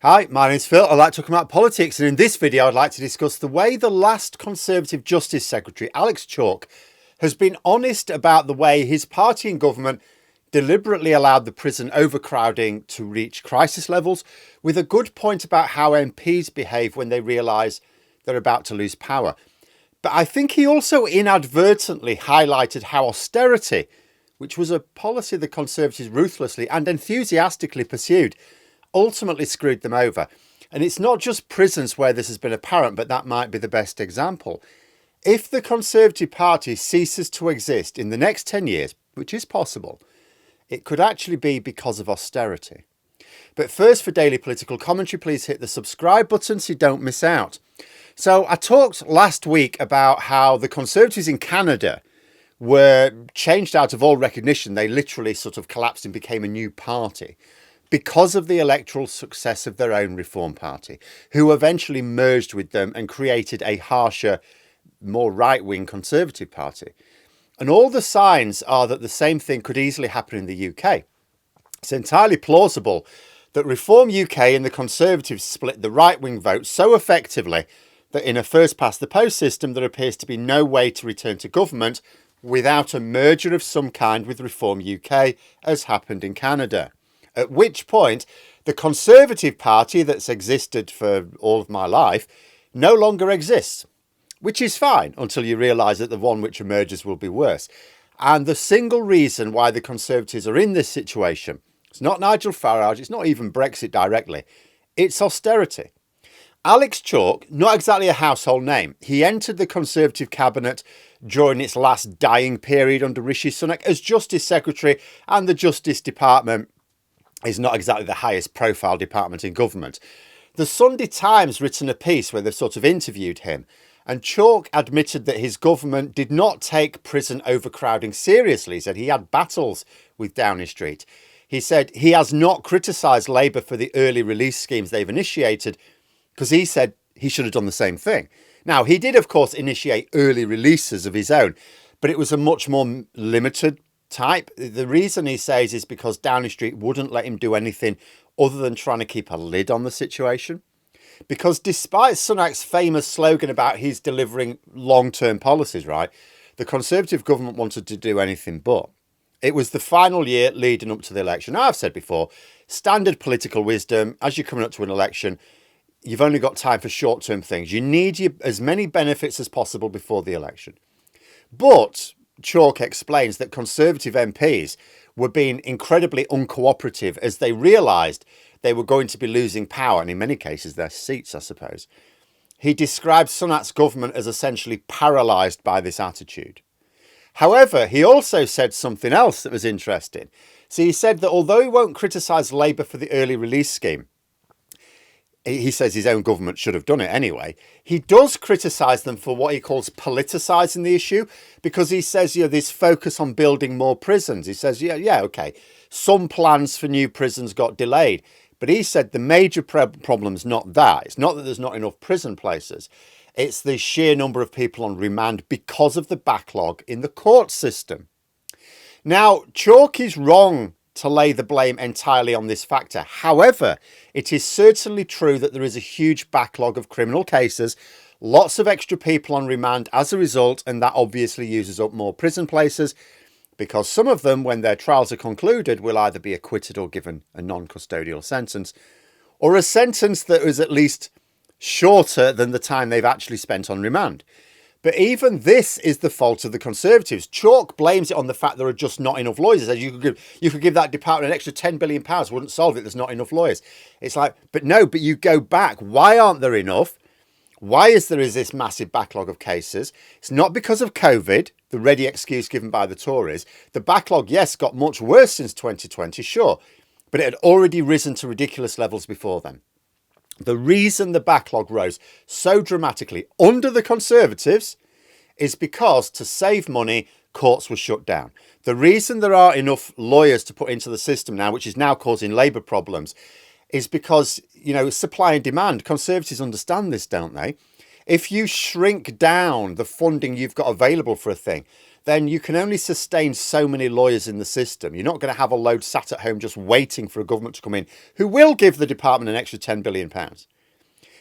Hi, my name's Phil. I like talking about politics, and in this video I'd like to discuss the way the last Conservative Justice Secretary, Alex Chalk, has been honest about the way his party in government deliberately allowed the prison overcrowding to reach crisis levels, with a good point about how MPs behave when they realise they're about to lose power. But I think he also inadvertently highlighted how austerity, which was a policy the Conservatives ruthlessly and enthusiastically pursued, ultimately screwed them over. And it's not just prisons where this has been apparent, but that might be the best example. If the Conservative Party ceases to exist in the next 10 years, which is possible, it could actually be because of austerity. But first, for daily political commentary, please hit the subscribe button so you don't miss out. So I talked last week about how the Conservatives in Canada were changed out of all recognition. They literally sort of collapsed and became a new party because of the electoral success of their own Reform Party, who eventually merged with them and created a harsher, more right-wing Conservative Party. And all the signs are that the same thing could easily happen in the UK. It's entirely plausible that Reform UK and the Conservatives split the right-wing vote so effectively that in a first-past-the-post system there appears to be no way to return to government without a merger of some kind with Reform UK, as happened in Canada. At which point, the Conservative Party that's existed for all of my life no longer exists, which is fine until you realise that the one which emerges will be worse. And the single reason why the Conservatives are in this situation, it's not Nigel Farage, it's not even Brexit directly, it's austerity. Alex Chalk, not exactly a household name. He entered the Conservative cabinet during its last dying period under Rishi Sunak as Justice Secretary, and the Justice Department is not exactly the highest profile department in government. The Sunday Times written a piece where they've sort of interviewed him, and Chalk admitted that his government did not take prison overcrowding seriously. He said he had battles with Downing Street. He said he has not criticised Labour for the early release schemes they've initiated, because he said he should have done the same thing. Now, he did, of course, initiate early releases of his own, but it was a much more limited type. The reason he says is because Downing Street wouldn't let him do anything other than trying to keep a lid on the situation. Because despite Sunak's famous slogan about he's delivering long-term policies, right, the Conservative government wanted to do anything but. It was the final year leading up to the election. Now, I've said before, standard political wisdom, as you're coming up to an election, you've only got time for short-term things. You need as many benefits as possible before the election. But Chalk explains that Conservative MPs were being incredibly uncooperative as they realised they were going to be losing power, and in many cases their seats, I suppose. He described Sunak's government as essentially paralysed by this attitude. However, he also said something else that was interesting. So he said that although he won't criticise Labour for the early release scheme, he says his own government should have done it anyway, he does criticise them for what he calls politicising the issue, because he says, this focus on building more prisons. He says, okay, some plans for new prisons got delayed. But he said the major problem's not that. It's not that there's not enough prison places. It's the sheer number of people on remand because of the backlog in the court system. Now, Chalk is wrong to lay the blame entirely on this factor. However, it is certainly true that there is a huge backlog of criminal cases, lots of extra people on remand as a result, and that obviously uses up more prison places, because some of them, when their trials are concluded, will either be acquitted or given a non-custodial sentence, or a sentence that is at least shorter than the time they've actually spent on remand. But even this is the fault of the Conservatives. Chalk blames it on the fact there are just not enough lawyers. He says you could give that department an extra £10 billion, wouldn't solve it, there's not enough lawyers. It's like, but you go back. Why aren't there enough? Why is there this massive backlog of cases? It's not because of COVID, the ready excuse given by the Tories. The backlog, yes, got much worse since 2020, sure, but it had already risen to ridiculous levels before then. The reason the backlog rose so dramatically under the Conservatives is because, to save money, courts were shut down. The reason there are enough lawyers to put into the system now, which is now causing Labour problems, is because, supply and demand. Conservatives understand this, don't they? If you shrink down the funding you've got available for a thing, then you can only sustain so many lawyers in the system. You're not going to have a load sat at home just waiting for a government to come in who will give the department an extra £10 billion.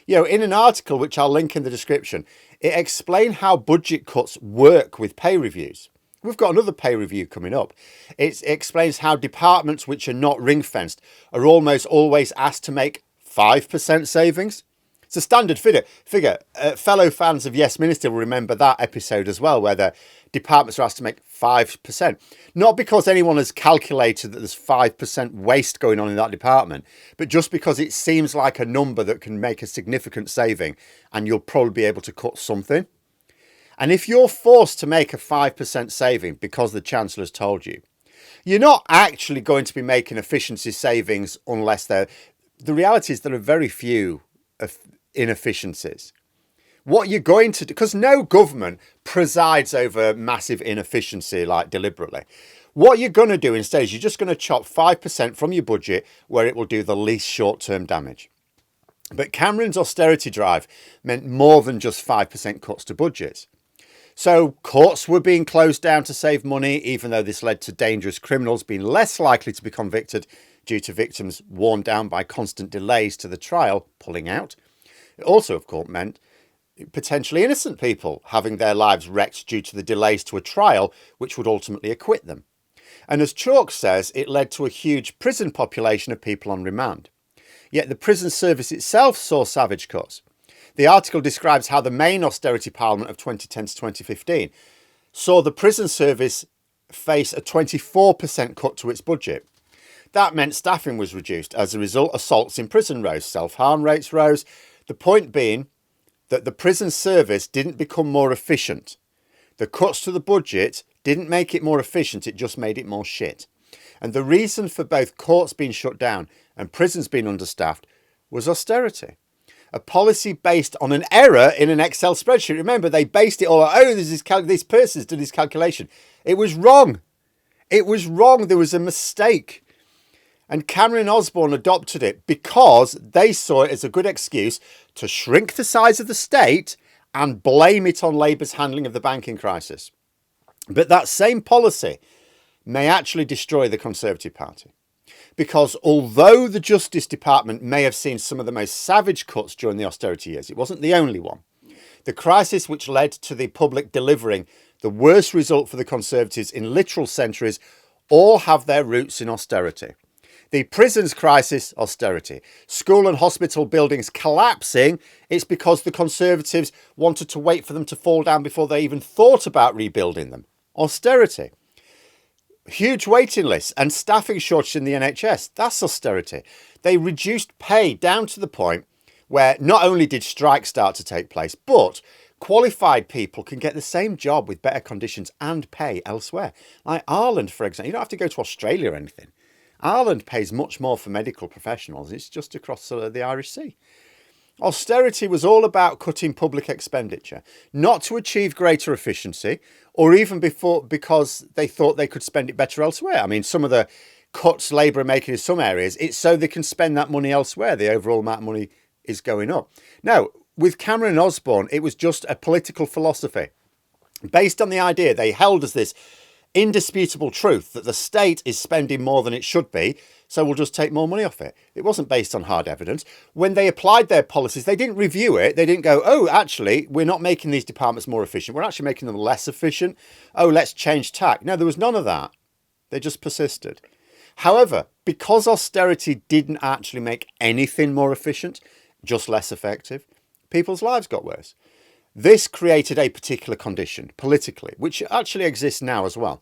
You know, in an article, which I'll link in the description, it explained how budget cuts work with pay reviews. We've got another pay review coming up. It explains how departments which are not ring-fenced are almost always asked to make 5% savings. It's a standard figure. Fellow fans of Yes Minister will remember that episode as well, where the departments are asked to make 5%. Not because anyone has calculated that there's 5% waste going on in that department, but just because it seems like a number that can make a significant saving and you'll probably be able to cut something. And if you're forced to make a 5% saving because the Chancellor's told you, you're not actually going to be making efficiency savings unless they're... The reality is there are very few inefficiencies. What you're going to do, because no government presides over massive inefficiency like deliberately. What you're going to do instead is you're just going to chop 5% from your budget where it will do the least short-term damage. But Cameron's austerity drive meant more than just 5% cuts to budgets. So courts were being closed down to save money, even though this led to dangerous criminals being less likely to be convicted due to victims worn down by constant delays to the trial pulling out. It also, of course, meant potentially innocent people having their lives wrecked due to the delays to a trial, which would ultimately acquit them. And as Chalk says, it led to a huge prison population of people on remand. Yet the prison service itself saw savage cuts. The article describes how the main austerity parliament of 2010 to 2015 saw the prison service face a 24% cut to its budget. That meant staffing was reduced. As a result, assaults in prison rose, self-harm rates rose. The point being that the prison service didn't become more efficient. The cuts to the budget didn't make it more efficient, it just made it more shit. And the reason for both courts being shut down and prisons being understaffed was austerity. A policy based on an error in an Excel spreadsheet. Remember, they based it all on, oh, this person's done this calculation. It was wrong. It was wrong. There was a mistake. And Cameron and Osborne adopted it because they saw it as a good excuse to shrink the size of the state and blame it on Labour's handling of the banking crisis. But that same policy may actually destroy the Conservative Party. Because although the Justice Department may have seen some of the most savage cuts during the austerity years, it wasn't the only one. The crisis which led to the public delivering the worst result for the Conservatives in literal centuries all have their roots in austerity. The prisons crisis, austerity. School and hospital buildings collapsing, it's because the Conservatives wanted to wait for them to fall down before they even thought about rebuilding them. Austerity. Huge waiting lists and staffing shortage in the NHS. That's austerity. They reduced pay down to the point where not only did strikes start to take place, but qualified people can get the same job with better conditions and pay elsewhere. Like Ireland, for example. You don't have to go to Australia or anything. Ireland pays much more for medical professionals. It's just across the Irish Sea. Austerity was all about cutting public expenditure, not to achieve greater efficiency or even because they thought they could spend it better elsewhere. I mean, some of the cuts Labour are making in some areas, it's so they can spend that money elsewhere. The overall amount of money is going up. Now, with Cameron and Osborne, it was just a political philosophy based on the idea they held as this indisputable truth that the state is spending more than it should be, so we'll just take more money off it. It wasn't based on hard evidence. When they applied their policies, they didn't review it. They didn't go, oh, actually, we're not making these departments more efficient. We're actually making them less efficient. Oh, let's change tack. No, there was none of that. They just persisted. However, because austerity didn't actually make anything more efficient, just less effective, people's lives got worse. This created a particular condition politically, which actually exists now as well.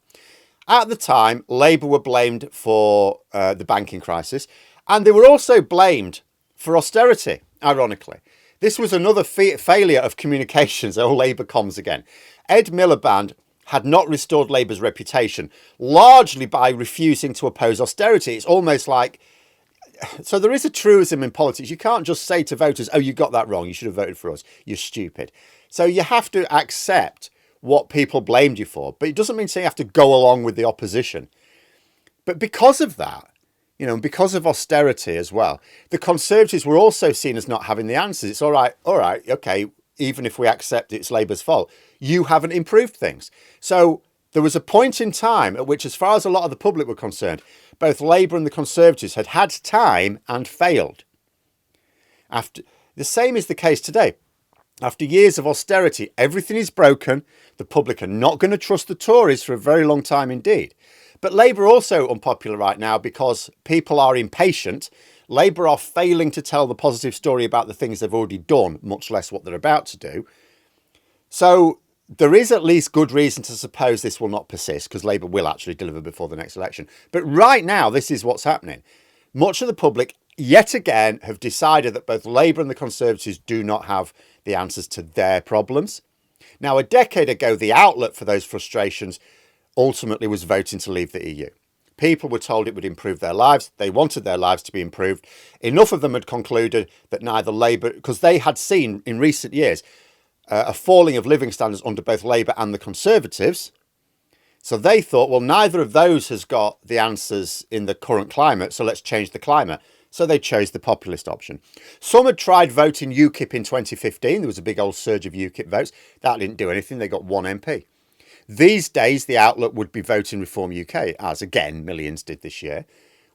At the time, Labour were blamed for the banking crisis, and they were also blamed for austerity, ironically. This was another failure of communications, oh, Labour comms again. Ed Miliband had not restored Labour's reputation, largely by refusing to oppose austerity. It's almost like... So there is a truism in politics. You can't just say to voters, oh, you got that wrong. You should have voted for us. You're stupid. So you have to accept what people blamed you for. But it doesn't mean you have to go along with the opposition. But because of that, you know, because of austerity as well, the Conservatives were also seen as not having the answers. It's all right, okay, even if we accept it's Labour's fault, you haven't improved things. So There was a point in time at which, as far as a lot of the public were concerned, both Labour and the Conservatives had had time and failed. The same is the case today. After years of austerity, everything is broken. The public are not going to trust the Tories for a very long time indeed. But Labour are also unpopular right now because people are impatient. Labour are failing to tell the positive story about the things they've already done, much less what they're about to do. So there is at least good reason to suppose this will not persist, because Labour will actually deliver before the next election. But right now, this is what's happening. Much of the public, yet again, have decided that both Labour and the Conservatives do not have the answers to their problems. Now, a decade ago, the outlet for those frustrations ultimately was voting to leave the EU. People were told it would improve their lives. They wanted their lives to be improved. Enough of them had concluded that neither Labour, because they had seen in recent years a falling of living standards under both Labour and the Conservatives. So they thought, well, neither of those has got the answers in the current climate, so let's change the climate. So they chose the populist option. Some had tried voting UKIP in 2015. There was a big old surge of UKIP votes. That didn't do anything. They got one MP. These days, the outlook would be voting Reform UK, as again, millions did this year,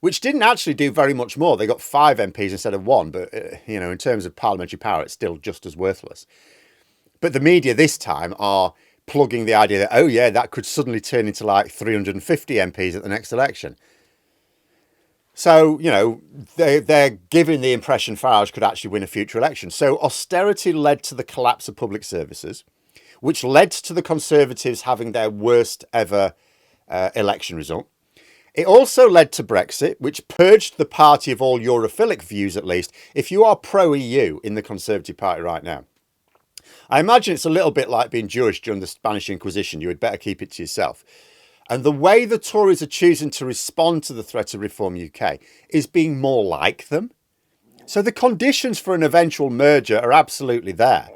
which didn't actually do very much more. They got 5 MPs instead of 1. But, in terms of parliamentary power, it's still just as worthless. But the media this time are plugging the idea that, oh, yeah, that could suddenly turn into like 350 MPs at the next election. So, they're giving the impression Farage could actually win a future election. So austerity led to the collapse of public services, which led to the Conservatives having their worst ever election result. It also led to Brexit, which purged the party of all Europhilic views, at least, if you are pro-EU in the Conservative Party right now. I imagine it's a little bit like being Jewish during the Spanish Inquisition. You had better keep it to yourself. And the way the Tories are choosing to respond to the threat of Reform UK is being more like them. So the conditions for an eventual merger are absolutely there.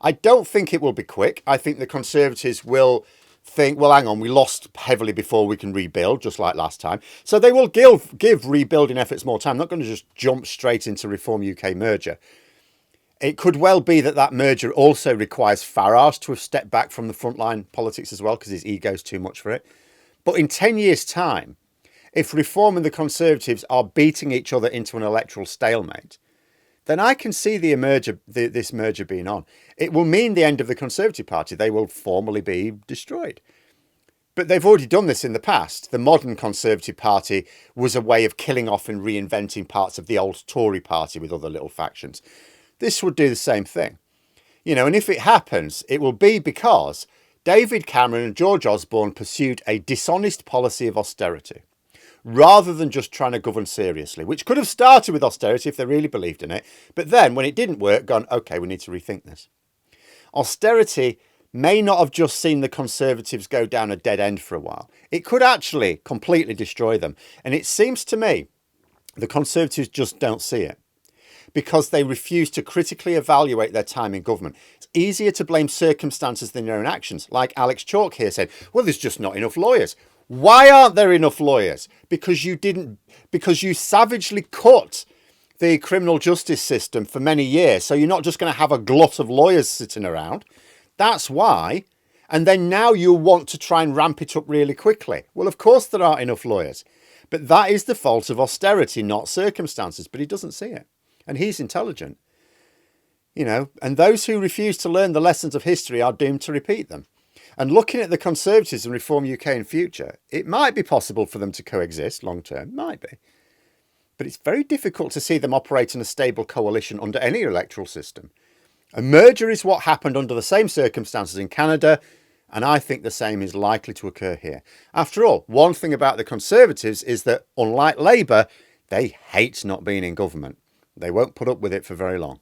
I don't think it will be quick. I think the Conservatives will think, well, hang on, we lost heavily before we can rebuild, just like last time. So they will give rebuilding efforts more time. Not going to just jump straight into Reform UK merger. It could well be that merger also requires Farage to have stepped back from the frontline politics as well, because his ego's too much for it. But in 10 years' time, if Reform and the Conservatives are beating each other into an electoral stalemate, then I can see this merger being on. It will mean the end of the Conservative Party. They will formally be destroyed. But they've already done this in the past. The modern Conservative Party was a way of killing off and reinventing parts of the old Tory party with other little factions. This would do the same thing. And if it happens, it will be because David Cameron and George Osborne pursued a dishonest policy of austerity, rather than just trying to govern seriously, which could have started with austerity if they really believed in it. But then when it didn't work, gone, OK, we need to rethink this. Austerity may not have just seen the Conservatives go down a dead end for a while. It could actually completely destroy them. And it seems to me the Conservatives just don't see it, because they refuse to critically evaluate their time in government. It's easier to blame circumstances than your own actions. Like Alex Chalk here said, well, there's just not enough lawyers. Why aren't there enough lawyers? Because you savagely cut the criminal justice system for many years. So you're not just going to have a glut of lawyers sitting around. That's why. And then now you want to try and ramp it up really quickly. Well, of course there aren't enough lawyers. But that is the fault of austerity, not circumstances. But he doesn't see it. And he's intelligent. And those who refuse to learn the lessons of history are doomed to repeat them. And looking at the Conservatives and Reform UK in future, it might be possible for them to coexist long term. Might be. But it's very difficult to see them operate in a stable coalition under any electoral system. A merger is what happened under the same circumstances in Canada, and I think the same is likely to occur here. After all, one thing about the Conservatives is that, unlike Labour, they hate not being in government. They won't put up with it for very long.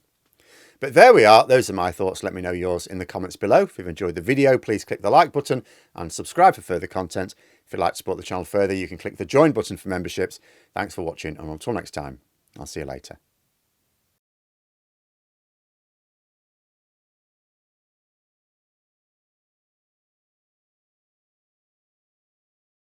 But there we are. Those are my thoughts. Let me know yours in the comments below. If you've enjoyed the video, please click the like button and subscribe for further content. If you'd like to support the channel further, you can click the join button for memberships. Thanks for watching, and until next time, I'll see you later.